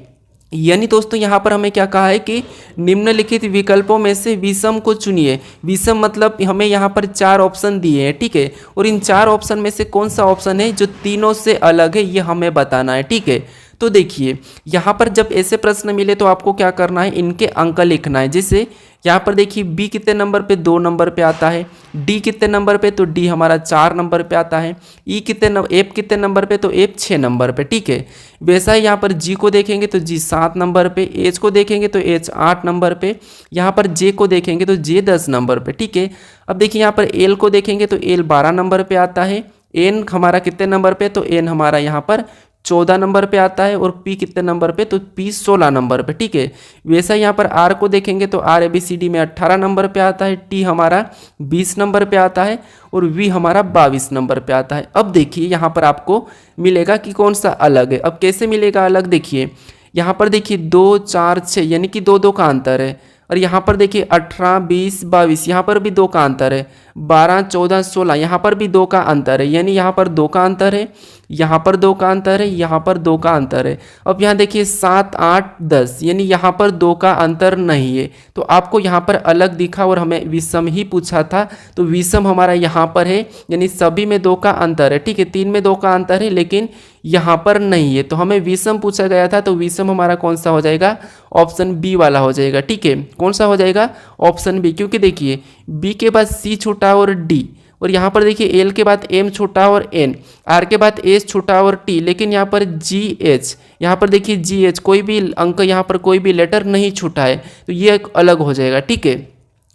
यानी दोस्तों यहाँ पर हमें क्या कहा है कि निम्नलिखित विकल्पों में से विषम को चुनिए। विषम मतलब हमें यहाँ पर 4 ऑप्शन दिए हैं। ठीक है, और इन 4 ऑप्शन में से कौन सा ऑप्शन है जो तीनों से अलग है ये हमें बताना है। ठीक है, तो देखिए यहाँ पर जब ऐसे प्रश्न मिले तो आपको क्या करना है, इनके अंक लिखना है। जैसे यहाँ पर देखिए बी कितने नंबर पे, 2 नंबर पे आता है। डी कितने नंबर पे, तो डी हमारा 4 नंबर पे आता है। ई एफ कितने नंबर पे, तो एफ 6 नंबर पे। ठीक है, वैसा ही यहाँ पर जी को देखेंगे तो जी 7 नंबर पे, एच को देखेंगे तो एच 8 नंबर पे, यहाँ पर जे को देखेंगे तो जे 10 नंबर पे। ठीक है, अब देखिए यहाँ पर एल को देखेंगे तो एल 12 नंबर पे आता है। एन हमारा कितने नंबर पे, तो एन हमारा यहाँ पर 14 नंबर पे आता है। और पी कितने नंबर पे, तो पी 16 नंबर पे। ठीक है, वैसा यहाँ पर आर को देखेंगे तो आर ABCD में 18 नंबर पे आता है। टी हमारा 20 नंबर पे आता है और वी हमारा 22 नंबर पे आता है। अब देखिए यहाँ पर आपको मिलेगा कि कौन सा अलग है। अब कैसे मिलेगा अलग, देखिए यहाँ पर देखिए 2 4 6 यानी कि 2 2 का अंतर है। और यहाँ पर देखिए 18 20 22 यहाँ पर भी 2 का अंतर है। 12 14 16 यहाँ पर भी 2 का अंतर है, यानी यहाँ पर 2 का अंतर है, यहाँ पर 2 का अंतर है, यहाँ पर 2 का अंतर है। अब यहाँ देखिए 7 8 10 यानी यहाँ पर 2 का अंतर नहीं है, तो आपको यहाँ पर अलग दिखा और हमें विषम ही पूछा था, तो विषम हमारा यहाँ पर है, यानी सभी में 2 का अंतर है। ठीक है, 3 में 2 का अंतर है लेकिन यहाँ पर नहीं है, तो हमें विषम पूछा गया था, तो विषम हमारा कौन सा हो जाएगा, ऑप्शन बी वाला हो जाएगा। ठीक है, कौन सा हो जाएगा, ऑप्शन बी, क्योंकि देखिए बी के बाद सी छूटा और डी, और यहाँ पर देखिए एल के बाद एम छूटा और एन, आर के बाद एस छूटा और टी, लेकिन यहाँ पर जी एच, यहाँ पर देखिए जी एच कोई भी अंक, यहाँ पर कोई भी लेटर नहीं छूटा है, तो ये अलग हो जाएगा। ठीक है,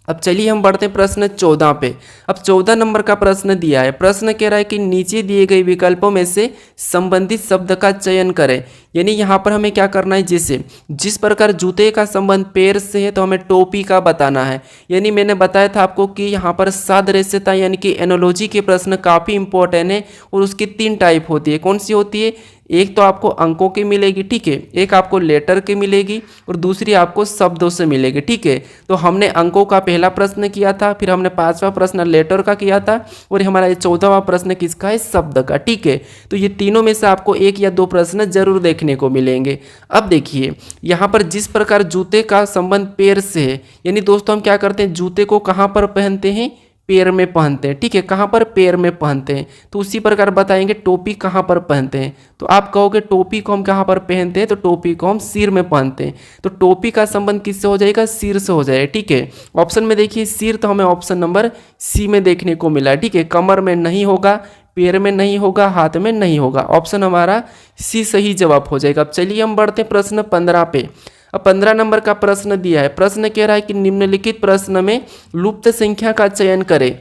अब चलिए हम बढ़ते हैं प्रश्न 14 पे। अब 14 नंबर का प्रश्न दिया है, प्रश्न कह रहा है कि नीचे दिए गए विकल्पों में से संबंधित शब्द का चयन करें। यानी यहाँ पर हमें क्या करना है, जैसे जिस प्रकार जूते का संबंध पैर से है तो हमें टोपी का बताना है। यानी मैंने बताया था आपको कि यहाँ पर सादृश्यता यानी कि एनोलॉजी के प्रश्न काफ़ी इंपॉर्टेंट है और उसकी 3 टाइप होती है। कौन सी होती है, एक तो आपको अंकों की मिलेगी, ठीक है, एक आपको लेटर की मिलेगी और दूसरी आपको शब्दों से मिलेगी। ठीक है, तो हमने अंकों का पहला प्रश्न किया था, फिर हमने 5वां प्रश्न लेटर का किया था और हमारा ये 14वां प्रश्न किसका है, शब्द का। ठीक है, तो ये तीनों में से आपको 1 या 2 प्रश्न जरूर देखने को मिलेंगे। अब देखिए यहाँ पर जिस प्रकार जूते का संबंध पैर से है, यानी दोस्तों हम क्या करते हैं, जूते को कहाँ पर पहनते हैं, पैर में पहनते हैं। ठीक है, कहाँ पर, पैर में पहनते हैं। तो उसी प्रकार बताएंगे टोपी कहाँ पर पहनते हैं, तो आप कहोगे टोपी को हम कहाँ पर पहनते हैं, तो टोपी को हम सिर में पहनते हैं। तो टोपी का संबंध किससे हो जाएगा, सिर से हो जाएगा। ठीक है, ऑप्शन में देखिए सिर, तो हमें ऑप्शन नंबर सी में देखने को मिला है। ठीक है, कमर में नहीं होगा, पैर में नहीं होगा, हाथ में नहीं होगा, ऑप्शन हमारा सी सही जवाब हो जाएगा। अब चलिए हम बढ़ते हैं प्रश्न 15 पे। अब 15 नंबर का प्रश्न दिया है, प्रश्न कह रहा है कि निम्नलिखित प्रश्न में लुप्त संख्या का चयन करें।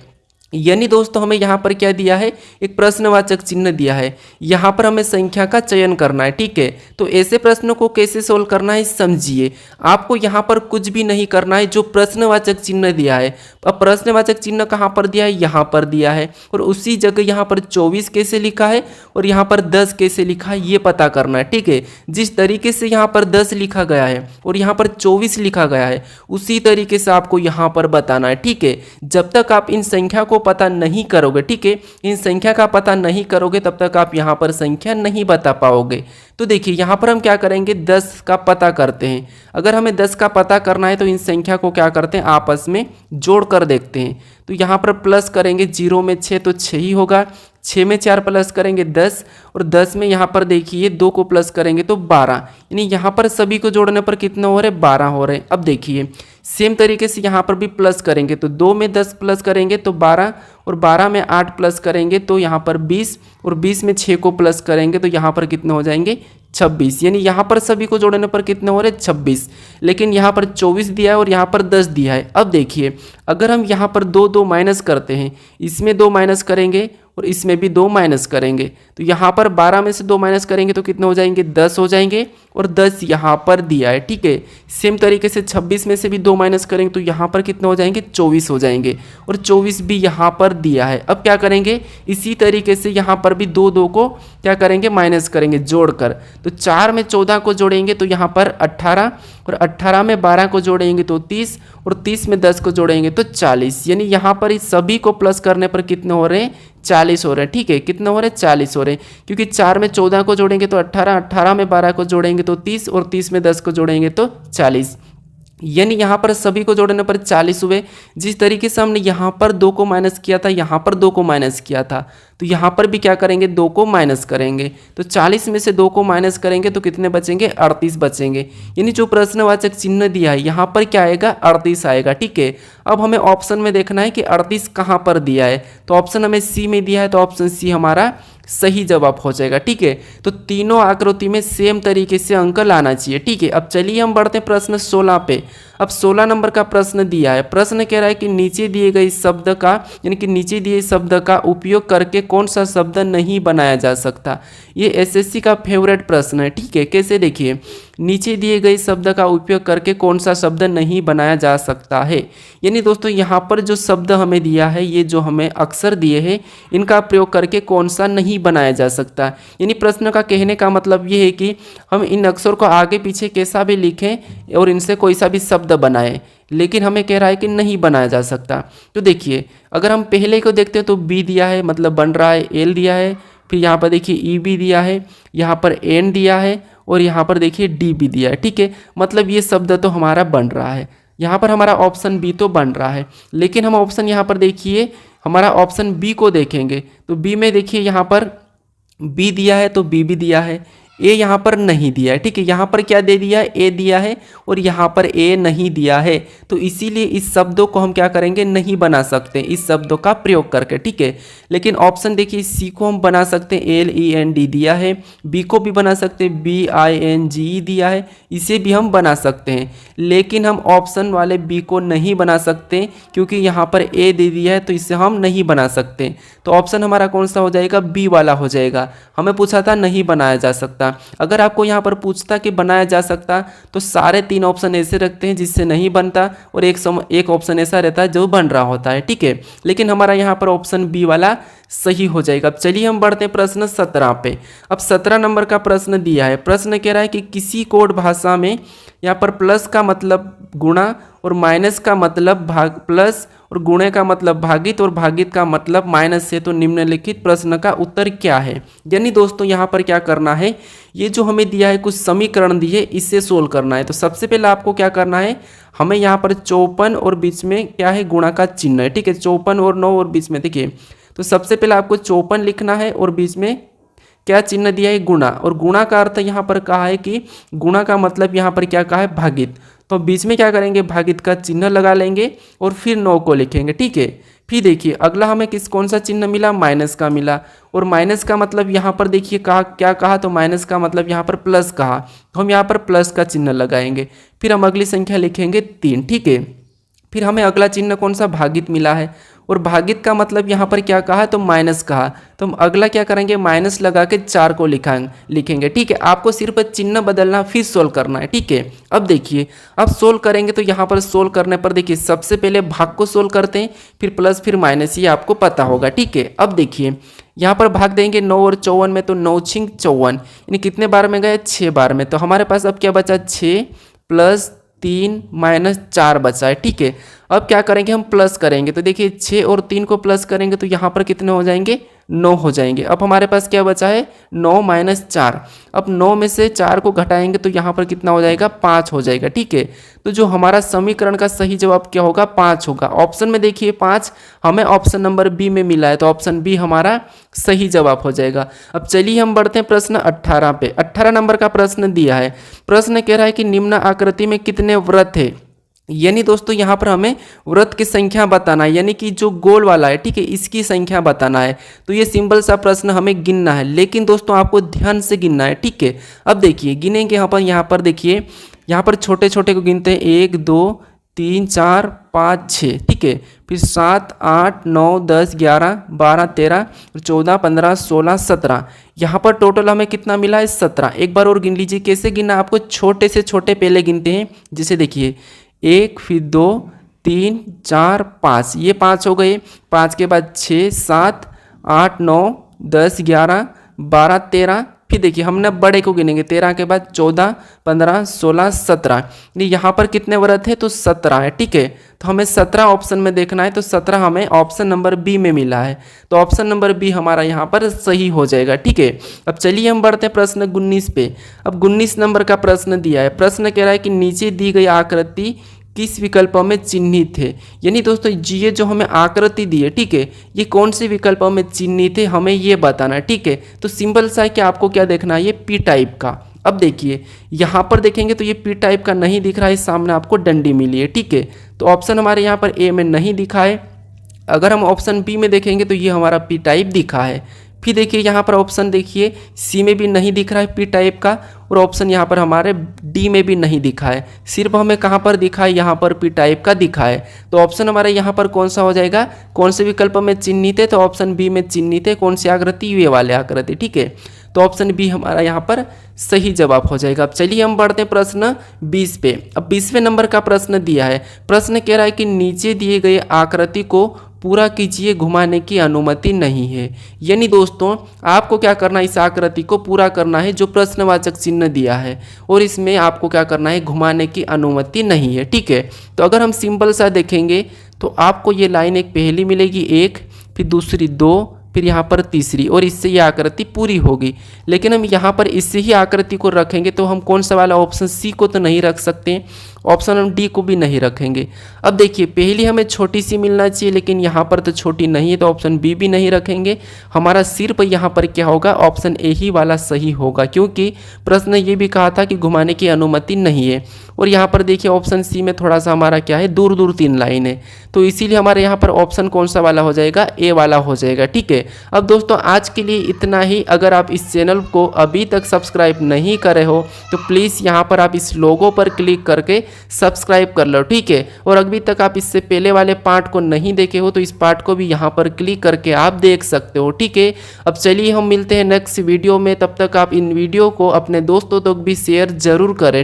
यानी दोस्तों हमें यहाँ पर क्या दिया है, एक प्रश्नवाचक चिन्ह दिया है, यहाँ पर हमें संख्या का चयन करना है। ठीक है, तो ऐसे प्रश्नों को कैसे सोल्व करना है समझिए। आपको यहाँ पर कुछ भी नहीं करना है, जो प्रश्नवाचक चिन्ह दिया है। अब प्रश्नवाचक चिन्ह कहाँ पर दिया है, यहाँ पर दिया है, और उसी जगह यहाँ पर 24 कैसे लिखा है और यहाँ पर 10 कैसे लिखा है ये पता करना है। ठीक है, जिस तरीके से यहाँ पर 10 लिखा गया है और यहाँ पर 24 लिखा गया है उसी तरीके से आपको यहाँ पर बताना है। ठीक है, जब तक आप इन संख्या को पता नहीं करोगे, ठीक है, इन संख्या का पता नहीं करोगे तब तक आप यहाँ पर संख्या नहीं बता पाओगे। तो देखिए यहाँ पर हम क्या करेंगे, 10 का पता करते हैं। अगर हमें 10 का पता करना है तो इन संख्या को क्या करते हैं, आपस में जोड़ कर देखते हैं। तो यहाँ पर प्लस करेंगे, 0 में 6 तो 6 ही होगा, 6 में 4 प्लस करेंगे 10, और 10 में यहाँ पर देखिए 2 को प्लस करेंगे तो 12, यानी यहाँ पर सभी को जोड़ने पर कितना हो रहे, 12 हो रहे हैं। अब देखिए सेम तरीके से यहाँ पर भी प्लस करेंगे, तो 2 में 10 प्लस करेंगे तो 12, और 12 में 8 प्लस करेंगे तो यहाँ पर 20, और 20 में 6 को प्लस करेंगे तो यहाँ पर कितने हो जाएंगे, 26। यानी यहाँ पर सभी को जोड़ने पर कितने हो रहे, 26। लेकिन यहाँ पर 24 दिया है और यहाँ पर 10 दिया है। अब देखिए अगर हम यहाँ पर 2 माइनस करते हैं, इसमें 2 माइनस करेंगे और इसमें भी 2 माइनस करेंगे, तो यहाँ पर 12 में से 2 माइनस करेंगे तो कितने हो जाएंगे, 10 हो जाएंगे, और 10 यहाँ पर दिया है। ठीक है, सेम तरीके से 26 में से भी 2 माइनस करेंगे तो यहाँ पर कितने हो जाएंगे, 24 हो जाएंगे, और 24 भी यहाँ पर दिया है। अब क्या करेंगे, इसी तरीके से यहाँ पर भी 2 को क्या करेंगे, माइनस करेंगे जोड़कर। तो 4 में 14 को जोड़ेंगे तो यहाँ पर 18, और 18 में 12 को जोड़ेंगे तो 30, और 30 में 10 को जोड़ेंगे तो 40। यानी यहाँ पर इस सभी को प्लस करने पर कितने हो रहे हैं, 40 हो रहे हैं। ठीक है, कितने हो रहे हैं, 40 हो रहे हैं, क्योंकि 4 में 14 को जोड़ेंगे तो 18, 18 में 12 को जोड़ेंगे तो 30, और 30 में 10 को जोड़ेंगे तो 40। यानी यहाँ पर सभी को जोड़ने पर 40 हुए। जिस तरीके से हमने यहाँ पर 2 को माइनस किया था, यहाँ पर 2 को माइनस किया था, तो यहाँ पर भी क्या करेंगे, 2 को माइनस करेंगे। तो 40 में से 2 को माइनस करेंगे तो कितने बचेंगे, 38 बचेंगे। यानी जो प्रश्नवाचक चिन्ह दिया है यहाँ पर क्या आएगा, 38 आएगा। ठीक है, अब हमें ऑप्शन में देखना है कि 38 कहाँ पर दिया है, तो ऑप्शन हमें सी में दिया है, तो ऑप्शन सी हमारा सही जवाब हो जाएगा। ठीक है, तो तीनों आकृति में सेम तरीके से अंक लाना चाहिए। ठीक है, अब चलिए हम बढ़ते हैं प्रश्न 16 पे। अब 16 नंबर का प्रश्न दिया है, प्रश्न कह रहा है कि नीचे दिए गए शब्द का, यानी कि नीचे दिए शब्द का उपयोग करके कौन सा शब्द नहीं बनाया जा सकता। ये एसएससी का फेवरेट प्रश्न है। ठीक है, कैसे, देखिए नीचे दिए गए शब्द का उपयोग करके कौन सा शब्द नहीं बनाया जा सकता है। यानी दोस्तों यहाँ पर जो शब्द हमें दिया है, ये जो हमें अक्षर दिए हैं, इनका प्रयोग करके कौन सा नहीं बनाया जा सकता। यानी प्रश्न का कहने का मतलब ये है कि हम इन अक्षर को आगे पीछे कैसा भी लिखें और इनसे कोई सा भी शब्द बनाएं, लेकिन हमें कह रहा है कि नहीं बनाया जा सकता। तो देखिए अगर हम पहले को देखते हैं तो बी दिया है, मतलब बन रहा है, एल दिया है, फिर यहाँ पर देखिए ई भी दिया है, यहाँ पर एन दिया है, और यहाँ पर देखिए डी भी दिया है। ठीक है, मतलब ये शब्द तो हमारा बन रहा है। यहाँ पर हमारा ऑप्शन बी तो बन रहा है, लेकिन हम ऑप्शन यहाँ पर देखिए हमारा ऑप्शन बी को देखेंगे तो बी में देखिए यहाँ पर बी दिया है तो बी भी दिया है, ए यहाँ पर नहीं दिया है, ठीक है। यहाँ पर क्या दे दिया है, ए दिया है और यहाँ पर ए नहीं दिया है, तो इसीलिए इस शब्दों को हम क्या करेंगे, नहीं बना सकते इस शब्दों का प्रयोग करके, ठीक है। लेकिन ऑप्शन देखिए, सी को हम बना सकते हैं, LEND दिया है, बी को भी बना सकते हैं, BINGE दिया है, इसे भी हम बना सकते हैं। लेकिन हम ऑप्शन वाले बी को नहीं बना सकते क्योंकि यहाँ पर ए दे दिया है, तो इसे हम नहीं बना सकते। तो ऑप्शन हमारा कौन सा हो जाएगा, बी वाला हो जाएगा। हमें पूछा था नहीं बनाया जा सकता। अगर आपको यहाँ पर पूछता कि बनाया जा सकता तो सारे 3 ऑप्शन ऐसे रखते हैं जिससे नहीं बनता और एक ऑप्शन ऐसा रहता है जो बन रहा होता है, ठीक है। लेकिन हमारा यहाँ पर ऑप्शन बी वाला सही हो जाएगा। अब चलिए हम बढ़ते हैं प्रश्न 17 पे। अब 17 नंबर का प्रश्न दिया है। प्रश्न कह रहा है कि किसी कोड भाषा में यहाँ पर प्लस का मतलब गुणा और माइनस का मतलब भाग, प्लस और गुणे का मतलब भागित और भागित का मतलब माइनस से, तो निम्नलिखित प्रश्न का उत्तर क्या है। यानी दोस्तों यहाँ पर क्या करना है, ये जो हमें दिया है कुछ समीकरण दिए, इससे सोल्व करना है। तो सबसे पहले आपको क्या करना है, हमें यहाँ पर 54 और बीच में क्या है, गुणा का चिन्ह है, ठीक है। 54 और 9 और बीच में देखिए, तो सबसे पहले आपको 54 लिखना है और बीच में क्या चिन्ह दिया है, गुणा। और गुणा का अर्थ यहाँ पर कहा है कि गुणा का मतलब यहाँ पर क्या कहा है, भागित। तो बीच में क्या करेंगे, भागित का चिन्ह लगा लेंगे और फिर 9 को लिखेंगे, ठीक है। फिर देखिए अगला हमें कौन सा चिन्ह मिला, माइनस का मिला। और माइनस का मतलब यहाँ पर देखिए क्या कहा, तो माइनस का मतलब यहाँ पर प्लस कहा, तो हम यहाँ पर प्लस का चिन्ह लगाएंगे। फिर हम अगली संख्या लिखेंगे 3, ठीक है। फिर हमें अगला चिन्ह कौन सा, भागित मिला है। और भागित का मतलब यहाँ पर क्या कहा, तो माइनस कहा, तो हम अगला क्या करेंगे, माइनस लगा के 4 को लिखेंगे, ठीक है। आपको सिर्फ चिन्ह बदलना, फिर सोल्व करना है, ठीक है। अब देखिए, अब सोल्व करेंगे तो यहाँ पर सोल्व करने पर देखिए सबसे पहले भाग को सोल्व करते हैं, फिर प्लस फिर माइनस, ये आपको पता होगा, ठीक है। अब देखिए यहाँ पर भाग देंगे 9 और 54 में, तो 9 × 54 यानी कितने बार में गए, 6 बार में। तो हमारे पास अब क्या बचा, 6 + 3 - 4 बचा है, ठीक है। अब क्या करेंगे, हम प्लस करेंगे, तो देखिए 6 और 3 को प्लस करेंगे तो यहाँ पर कितने हो जाएंगे, 9 हो जाएंगे। अब हमारे पास क्या बचा है, 9 - 4। अब 9 में से 4 को घटाएंगे तो यहाँ पर कितना हो जाएगा, 5 हो जाएगा, ठीक है। तो जो हमारा समीकरण का सही जवाब क्या होगा, 5 होगा। ऑप्शन में देखिए 5 हमें ऑप्शन नंबर बी में मिला है, तो ऑप्शन बी हमारा सही जवाब हो जाएगा। अब चलिए हम बढ़ते हैं प्रश्न 18 पे। 18 नंबर का प्रश्न दिया है। प्रश्न कह रहा है कि निम्न आकृति में कितने वृत्त है। यानी दोस्तों यहाँ पर हमें वृत्त की संख्या बताना है, यानी कि जो गोल वाला है, ठीक है, इसकी संख्या बताना है। तो ये सिंपल सा प्रश्न हमें गिनना है, लेकिन दोस्तों आपको ध्यान से गिनना है, ठीक है। अब देखिए गिनेंगे, यहाँ पर देखिए, यहाँ पर छोटे छोटे को गिनते हैं, 1 2 3 4 5 6, ठीक है। फिर 7 8 9 10 11 12 13 14 15 16 17, यहाँ पर टोटल हमें कितना मिला है, 17। एक बार और गिन लीजिए, कैसे गिनना, आपको छोटे से छोटे पहले गिनते हैं। जैसे देखिए 1 फिर 2 3 4 5, ये 5 हो गए। 5 के बाद 6 7 8 9 10 11 12 13, फिर देखिए हमने बड़े को गिनेंगे, 13 के बाद 14 15 16 17, यहाँ पर कितने वृत्त है, तो 17 है, ठीक है। तो हमें 17 ऑप्शन में देखना है, तो 17 हमें ऑप्शन नंबर बी में मिला है, तो ऑप्शन नंबर बी हमारा यहाँ पर सही हो जाएगा, ठीक है। अब चलिए हम बढ़ते हैं प्रश्न 19 पे। अब 19 नंबर का प्रश्न दिया है। प्रश्न कह रहा है कि नीचे दी गई आकृति किस विकल्पों में चिन्हित है। यानी दोस्तों ये जो हमें आकृति दी है, ठीक है, ये कौन से विकल्पों में चिन्हित है, हमें ये बताना है, ठीक है। तो सिंपल सा है कि आपको क्या देखना है, ये पी टाइप का। अब देखिए यहाँ पर देखेंगे तो ये पी टाइप का नहीं दिख रहा है, सामने आपको डंडी मिली है, ठीक है। तो ऑप्शन हमारे यहाँ पर ए में नहीं दिखा है। अगर हम ऑप्शन बी में देखेंगे तो ये हमारा पी टाइप दिखा है। फिर देखिए यहाँ पर ऑप्शन देखिए सी में भी नहीं दिख रहा है पी टाइप का, और ऑप्शन यहाँ पर हमारे डी में भी नहीं दिखा है। सिर्फ हमें कहाँ पर दिखा है, यहाँ पर पी टाइप का दिखा है। तो ऑप्शन हमारे यहाँ पर कौन सा हो जाएगा, कौन से विकल्प में चिन्हित है, तो ऑप्शन बी में चिन्हित है। कौन सी आकृति, ये वाले आकृति, ठीक है। तो ऑप्शन बी हमारा यहाँ पर सही जवाब हो जाएगा। अब चलिए हम बढ़ते हैं प्रश्न 20 पे। अब 20वें नंबर का प्रश्न दिया है। प्रश्न कह रहा है कि नीचे दिए गए आकृति को पूरा कीजिए, घुमाने की अनुमति नहीं है। यानी दोस्तों आपको क्या करना है, इस आकृति को पूरा करना है जो प्रश्नवाचक चिन्ह दिया है, और इसमें आपको क्या करना है, घुमाने की अनुमति नहीं है, ठीक है। तो अगर हम सिंपल सा देखेंगे तो आपको ये लाइन एक पहली मिलेगी 1, फिर दूसरी 2, फिर यहाँ पर तीसरी, और इससे ये आकृति पूरी होगी। लेकिन हम यहाँ पर इससे ही आकृति को रखेंगे तो हम कौन सा वाला ऑप्शन सी को तो नहीं रख सकते। ऑप्शन हम डी को भी नहीं रखेंगे। अब देखिए पहली हमें छोटी सी मिलना चाहिए, लेकिन यहाँ पर तो छोटी नहीं है तो ऑप्शन बी भी नहीं रखेंगे। हमारा सिर्फ यहाँ पर क्या होगा, ऑप्शन ए ही वाला सही होगा, क्योंकि प्रश्न ये भी कहा था कि घुमाने की अनुमति नहीं है। और यहाँ पर देखिए ऑप्शन सी में थोड़ा सा हमारा क्या है, दूर दूर 3 लाइन है, तो इसीलिए हमारे यहाँ पर ऑप्शन कौन सा वाला हो जाएगा, ए वाला हो जाएगा। ठीक है, अब दोस्तों आज के लिए इतना ही। अगर आप इस चैनल को अभी तक सब्सक्राइब नहीं करे हो तो प्लीज़ यहाँ पर आप इस लोगो पर क्लिक करके सब्सक्राइब कर लो। ठीक है, और अभी तक आप इससे पहले वाले पार्ट को नहीं देखे हो तो इस पार्ट को भी यहाँ पर क्लिक करके आप देख सकते हो। ठीक है, अब चलिए हम मिलते हैं नेक्स्ट वीडियो में, तब तक आप इन वीडियो को अपने दोस्तों तक भी शेयर जरूर करें।